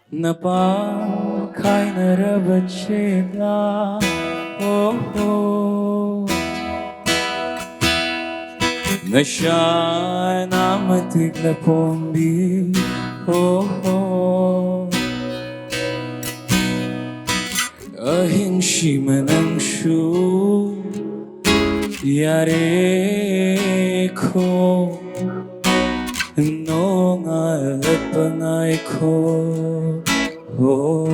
Napa kainara bachega oh oh Nasha namatigla pombi oh oh Ahing shimanang shu yare ko Nonga pangay ko oh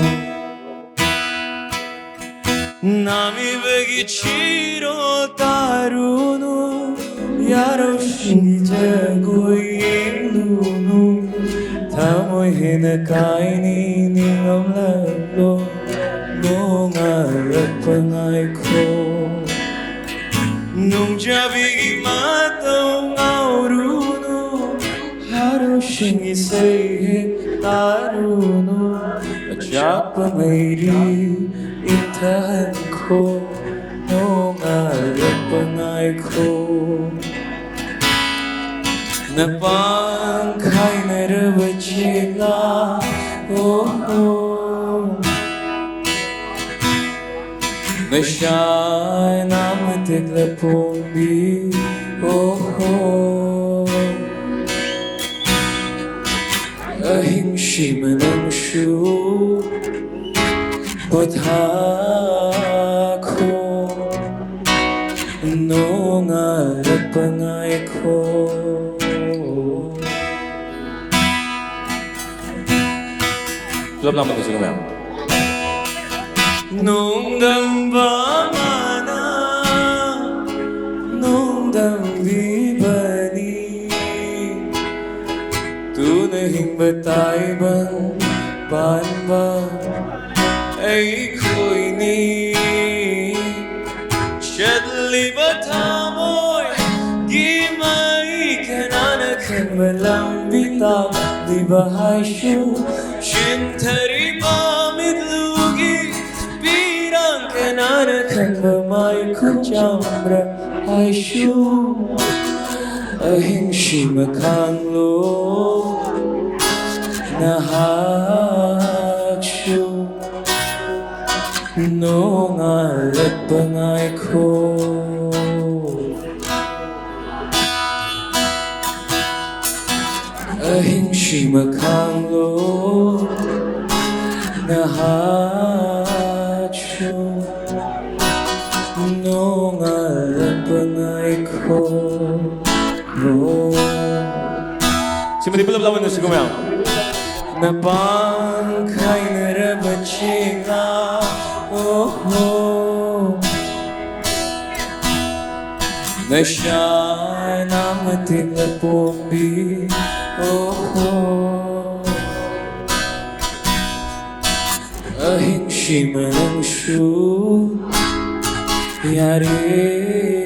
Nami begichiro taruno Yaro shinjago yenu Tamoy hinakaini ningam lalo Nonga pangay ko Nung jabigi matong auruno Haro shingi say taruno Japa mayri intahan ko Nung pangay ko Napangkay na rabachila oh oh Nasya namatigla pombi oh oh Ahing shimanang shu Podha ko Nung pangay ko Club naman ito siguro. Nung dambana Nung dambibani Tunahing batay bang Panba Ay ko'y ni Siyadli batamoy Gimay kananakan Walang bitaw Di bahay siyo Shintari pamidlugi Birang kananakan Mamay kuchamra Ay siyo Ahing shimakanglo Nahak siyo Nung pangay ko Ahing shimakanglo Nahacho Nung pangay ko Simuli pala lawan na siguro. Napangkay na rabachila oh oh Nasya namatigla pombi oh oh Ahing shimanang shu yare